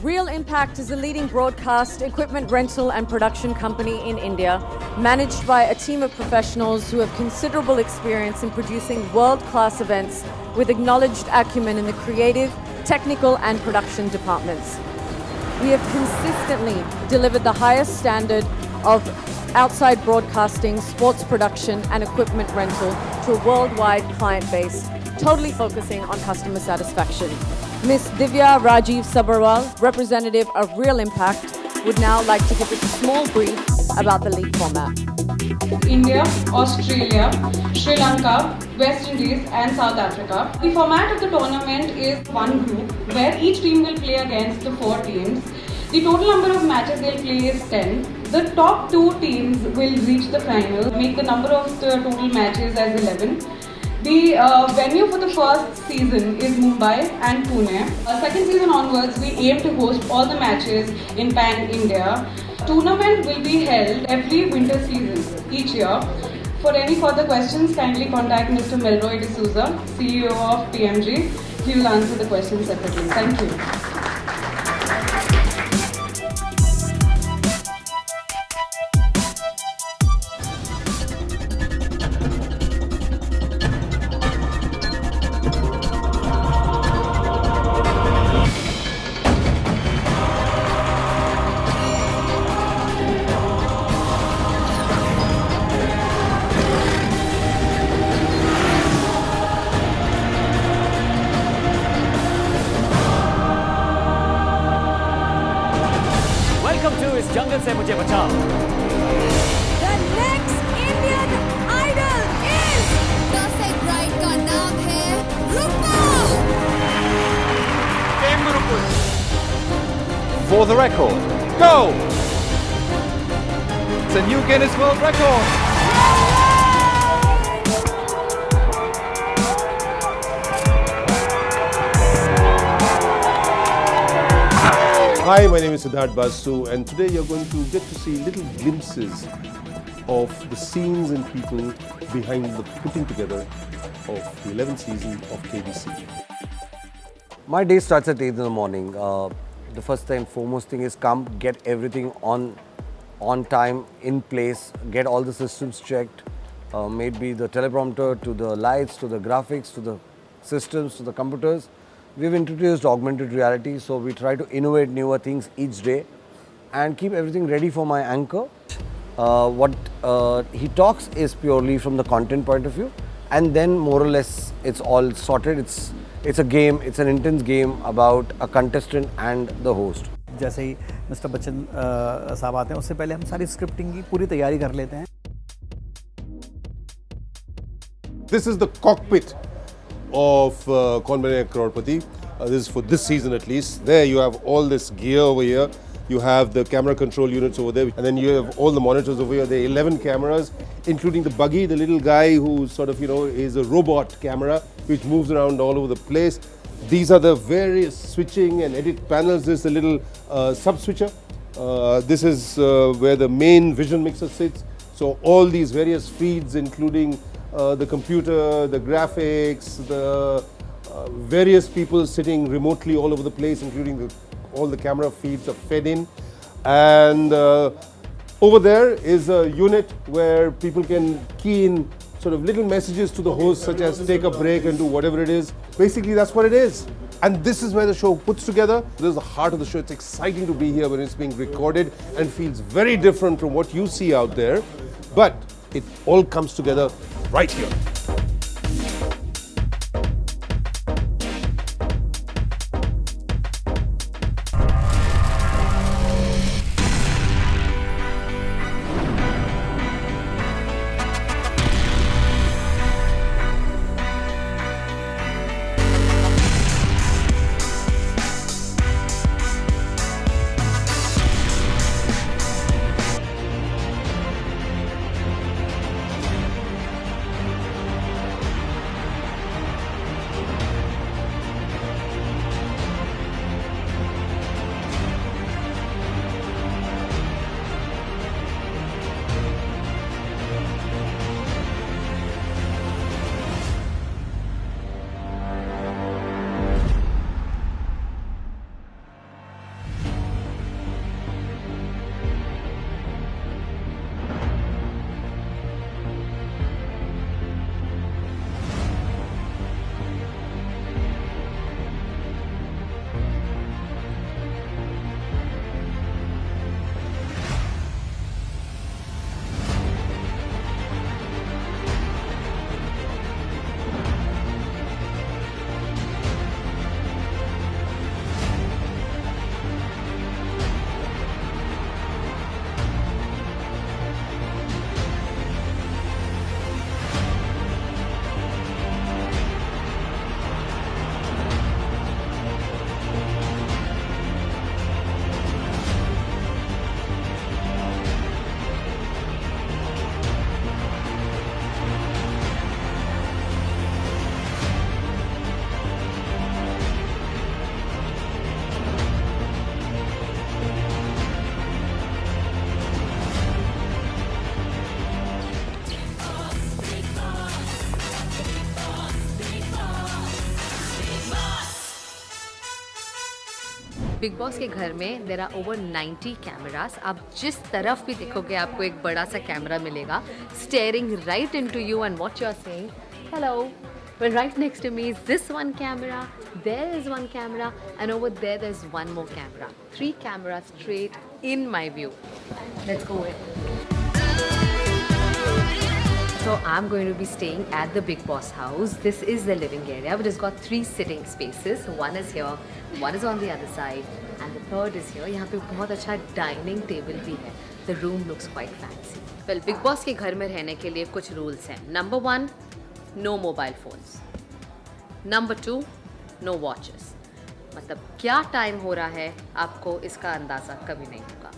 Realimpact is a leading broadcast, equipment rental and production company in India, managed by a team of professionals who have considerable experience in producing world-class events with acknowledged acumen in the creative, technical and production departments. We have consistently delivered the highest standard of outside broadcasting, sports production and equipment rental to a worldwide client base, totally focusing on customer satisfaction. Ms. Divya Rajiv Sabharwal, representative of Realimpact, would now like to give us a small brief about the league format. India, Australia, Sri Lanka, West Indies and South Africa. The format of the tournament is one group where each team will play against the 4 teams. The total number of matches they'll play is 10. The top 2 teams will reach the final, make the number of the total matches as 11. The venue for the first season is Mumbai and Pune. Second season onwards, we aim to host all the matches in Pan-India. Tournament will be held every winter season each year. For any further questions, kindly contact Mr. Melroy D'Souza, CEO of PMG. He will answer the questions separately. Thank you. जंगल से मुझे बचाओ। The next Indian idol is दस एक bride का नाम है रूपा। For the record, go! It's a new Guinness World Record. Hi, my name is Siddharth Basu and today you're going to get to see little glimpses of the scenes and people behind the putting together of the 11th season of KBC. My day starts at 8 in the morning. The first and foremost thing is come, get everything on time, in place, get all the systems checked, maybe the teleprompter to the lights, to the graphics, to the systems, to the computers. We've introduced augmented reality, so we try to innovate newer things each day and keep everything ready for my anchor. What he talks is purely from the content point of view, and then more or less it's all sorted. It's a game, it's an intense game about a contestant and the host. जैसे ही mister Bachchan साहब आते हैं उससे पहले हम सारी scripting की पूरी तैयारी कर लेते हैं. This is the cockpit of Kaun Banega Crorepati. This is for this season at least. There you have all this gear over here. You have the camera control units over there, and then you have all the monitors over here. There are 11 cameras, including the buggy, the little guy who sort of, is a robot camera which moves around all over the place. These are the various switching and edit panels. This is the little sub switcher. This is where the main vision mixer sits. So all these various feeds, including the computer, the graphics, the various people sitting remotely all over the place, including all the camera feeds are fed in. And over there is a unit where people can key in sort of little messages to the host, such as take a break and do whatever it is. Basically, that's what it is. And this is where the show puts together. This is the heart of the show. It's exciting to be here when it's being recorded and feels very different from what you see out there. But it all comes together right here. Big boss के घर में there are over 90 cameras. आप जिस तरफ भी देखोगे आपको एक बड़ा सा कैमरा मिलेगा staring right into you and what you're saying. Hello. Well, right next to me is this one camera, there is one camera, and over there's one more camera. 3 cameras straight in my view. Let's go in. So I'm going to be staying at the Big Boss house. This is the living area, which has got 3 sitting spaces. One is here, one is on the other side, and the third is here. यहाँ पे बहुत अच्छा dining table भी है. The room looks quite fancy. Well, Big Boss के घर में रहने के लिए कुछ rules हैं. Number 1, no mobile phones. Number 2, no watches. मतलब क्या टाइम हो रहा है आपको इसका अंदाज़ा कभी नहीं होगा.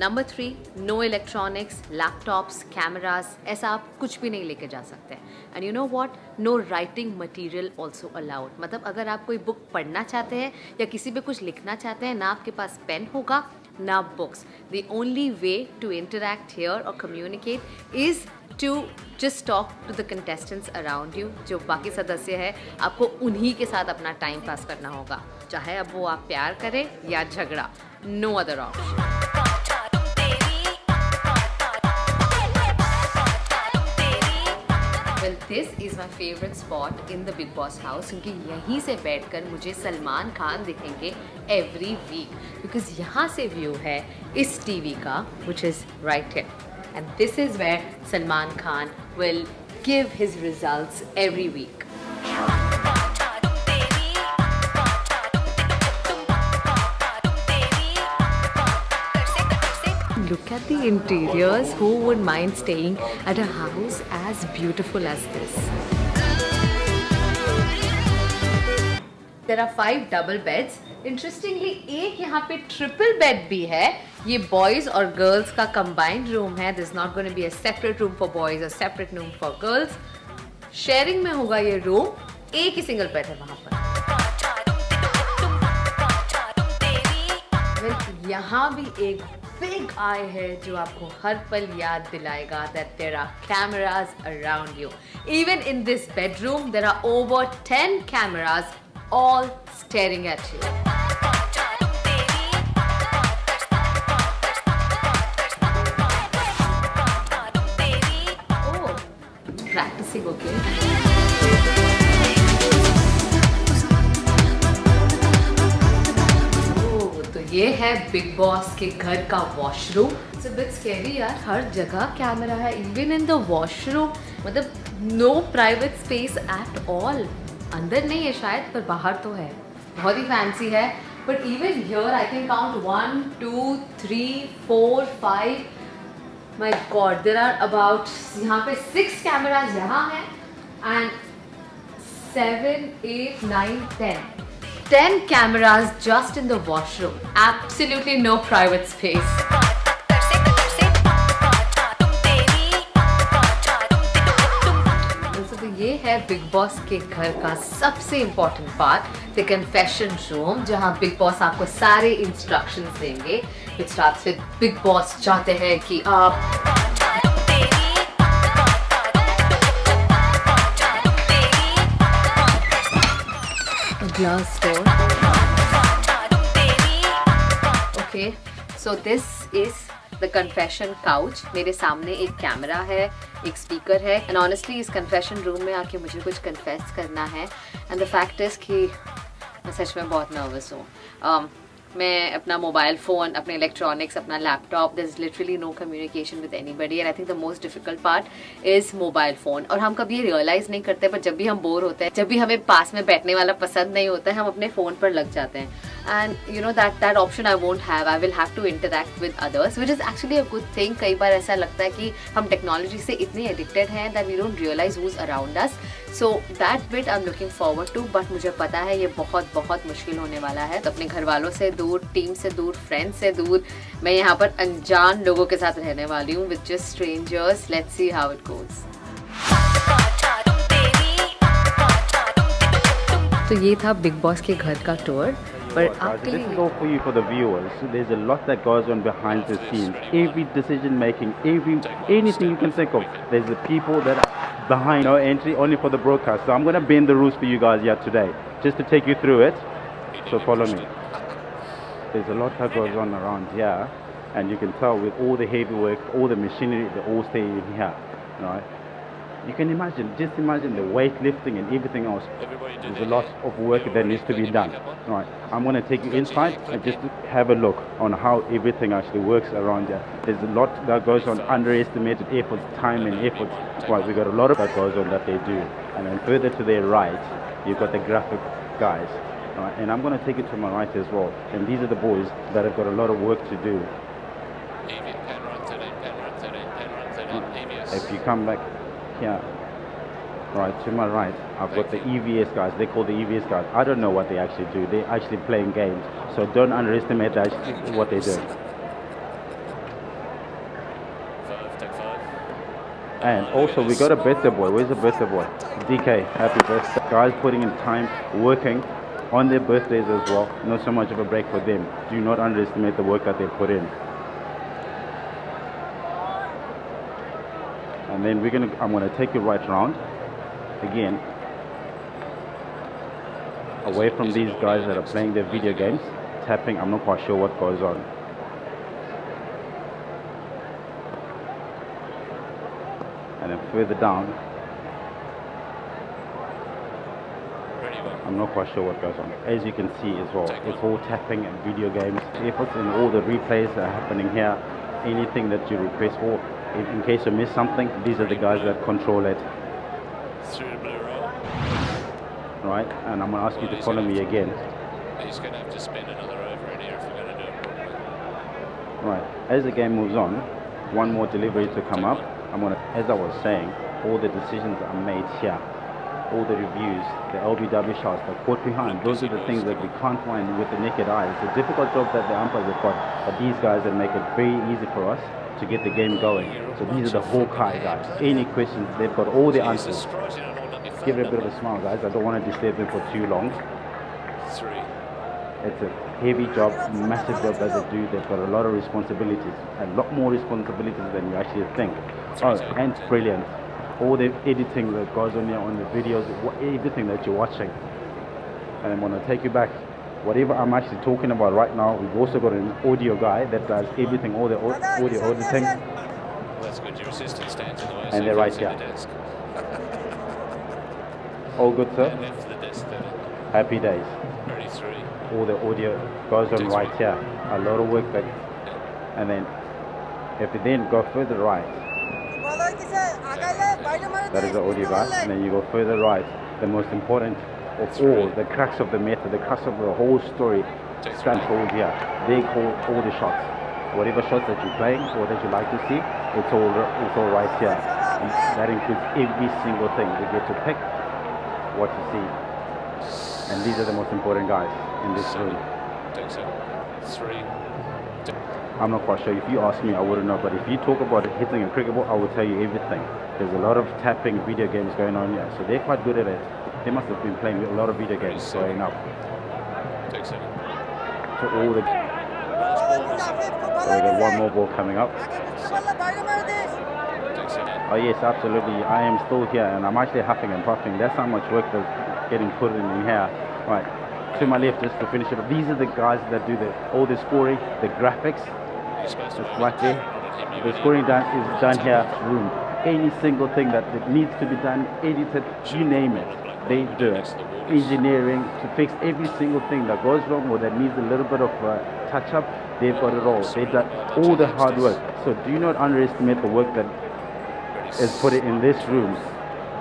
Number 3, no electronics, laptops, cameras, ऐसा आप कुछ भी नहीं लेके जा सकते. And you know what? No writing material also allowed. मतलब अगर आप कोई बुक पढ़ना चाहते हैं या किसी पे कुछ लिखना चाहते हैं, ना आपके पास पेन होगा ना books. The only way to interact here or communicate is to just talk to the contestants around you. जो बाकी सदस्य हैं आपको उन्हीं के साथ अपना टाइम पास करना होगा, चाहे अब वो आप प्यार करें या झगड़ा. No other option. Well, this is my favorite spot in the Big Boss house क्योंकि यहीं से बैठकर मुझे सलमान खान दिखेंगे every week. Because यहाँ से व्यू है इस टीवी का, which is right here. And this is where Salman Khan will give his results every week. Look at the interiors. Who would mind staying at a house as beautiful as this? There are 5 double beds. Interestingly, एक यहाँ पे triple bed भी है. ये boys और girls का combined room है. There's not going to be a separate room for boys or separate room for girls. Sharing में होगा ये रूम. एक ही सिंगल बेड है वहाँ पर. Well, यहाँ भी एक बिग आई है जो आपको हर पल याद दिलाएगा that there are cameras around you. Even in this bedroom, there are over 10 cameras all staring at you. Oh, practicing, okay. तो ये है बिग बॉस के घर का washroom. It's a bit scary यार, हर जगह कैमरा है, इवन इन द वॉशरूम. मतलब no private space at all. अंदर नहीं है शायद, पर बाहर तो है. बहुत ही फैंसी है. But even here I can count 1 2 3 4 5. My God, there are about यहाँ पे 6 कैमराज यहाँ हैं and 7 8 9 10 cameras just in the washroom. Absolutely no private space. तो ये है बिग बॉस के घर का सबसे important part, the confession room, जहाँ बिग बॉस आपको सारे इंस्ट्रक्शंस देंगे. Which starts with big boss चाहते हैं कि आप glass door. Okay, so this is the confession couch. मेरे सामने एक कैमरा है, एक स्पीकर है, and honestly इस confession room में आके मुझे कुछ confess करना है. And the fact is कि मैं सच में बहुत nervous हूँ. मैं अपना मोबाइल फ़ोन, अपने इलेक्ट्रॉनिक्स, अपना laptop, there is literally no communication with anybody. And I think the most difficult part is mobile phone. और हम कभी रियलाइज़ नहीं करते, पर जब भी हम बोर होते हैं, जब भी हमें पास में बैठने वाला पसंद नहीं होता है, हम अपने फ़ोन पर लग जाते हैं. And you know that option I won't have. I will have to interact with others, which is actually a good thing. कई बार ऐसा लगता है कि हम टेक्नोलॉजी से इतने एडिक्टेड हैं that we don't realise who is around us. So that bit I am looking forward to. But मुझे पता है ये बहुत बहुत मुश्किल होने वाला है. तो अपने घर वालों से दूर, टीम से दूर, फ्रेंड्स से दूर, मैं यहाँ पर अनजान लोगों के साथ रहने वाली हूँ, with just strangers. Let's see how it goes. तो ये था बिग बॉस के घर का tour. But this is all for you, for the viewers. There's a lot that goes on behind the scenes. Every decision making, anything you can think of. There's the people that are behind. No entry, only for the broadcast. So I'm going to bend the rules for you guys here today, just to take you through it. So follow me. There's a lot that goes on around here, and you can tell with all the heavy work, all the machinery, they all stay in here, right? You can imagine, just imagine the weightlifting and everything else. There's a lot of work that needs to be done, right? I'm going to take you inside and just have a look on how everything actually works around here. There's a lot that goes on, underestimated efforts, time and effort. Right, we got a lot of that goes on that they do. And then further to their right, you've got the graphic guys. Right, and I'm going to take you to my right as well. And these are the boys that have got a lot of work to do. If you come back here, right to my right, I've got the EVS guys. They call the EVS guys. I don't know what they actually do. They're actually playing games. So don't underestimate what they do. And also we got a birthday boy. Where's the birthday boy? DK, happy birthday. Guys putting in time, working on their birthdays as well. Not so much of a break for them. Do not underestimate the work that they put in. And then I'm gonna take you right around again, away from these guys that are playing their video games, tapping. I'm not quite sure what goes on. And then further down, I'm not quite sure what goes on. As you can see as well, it's all tapping and video games. Efforts and all the replays that are happening here. Anything that you request for, in case you miss something, these are the guys that control it. Through the blue roll. Right, and I'm going to ask you to follow me again. He's going to have to spin another over in here if we're going to do it properly. Right, as the game moves on, one more delivery to come up. As I was saying, all the decisions are made here. All the reviews, the LBW shots, the caught behind, those are the things that we can't find with the naked eye. It's a difficult job that the umpires have got, but these guys that make it very easy for us to get the game going. So these are the Hawkeye guys. Any questions, they've got all the answers. Give it a bit of a smile, guys. I don't want to disturb them for too long. It's a heavy job, massive job that they do. They've got a lot of responsibilities, a lot more responsibilities than you actually think. Oh, and it's brilliant. All the editing that goes on here on the videos, everything that you're watching. And I'm going to take you back. Whatever I'm actually talking about right now, we've also got an audio guy that does everything, all the audio editing. Well, that's good. Your assistant stands in the way. And they're right here. All good, sir? Happy days. 33. All the audio goes on right here. A lot of work that, and then if you then go further right, that is the audio guy, and then you go further right, the most important of all, the crux of the matter, the crux of the whole story stands hold here. They call all the shots. Whatever shots that you're playing or that you like to see, it's all right here. And that includes every single thing. You get to pick what to see. And these are the most important guys in this room. I'm not quite sure. If you ask me, I wouldn't know. But if you talk about hitting a cricket ball, I will tell you everything. There's a lot of tapping video games going on here. So they're quite good at it. They must have been playing a lot of video games growing up. So all the... So we got one more ball coming up. Oh yes, absolutely. I am still here and I'm actually huffing and puffing. That's how much work that's getting put in here. Right, to my left, just to finish it up. These are the guys that do all the scoring, the graphics. It's right there. The scoring is done here, room. Any single thing that needs to be done, edited, you name it, they do it. Engineering, to fix every single thing that goes wrong or that needs a little bit of touch up, they've got it all. They've done all the hard work. So do not underestimate the work that is put in this room.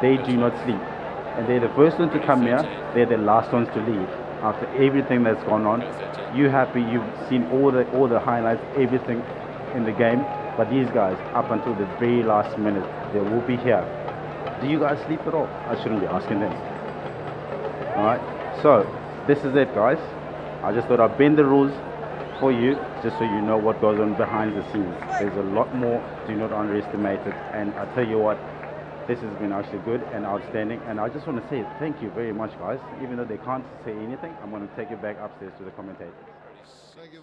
They do not sleep. And they're the first ones to come here, they're the last ones to leave. After everything that's gone on, you're happy, you've seen all the highlights, everything in the game. But these guys, up until the very last minute, they will be here. Do you guys sleep at all? I shouldn't be asking them. Alright, so this is it, guys. I just thought I'd bend the rules for you, just so you know what goes on behind the scenes. There's a lot more, do not underestimate it. And I tell you what, this has been actually good and outstanding. And I just want to say thank you very much, guys. Even though they can't say anything, I'm going to take you back upstairs to the commentators. Thank you,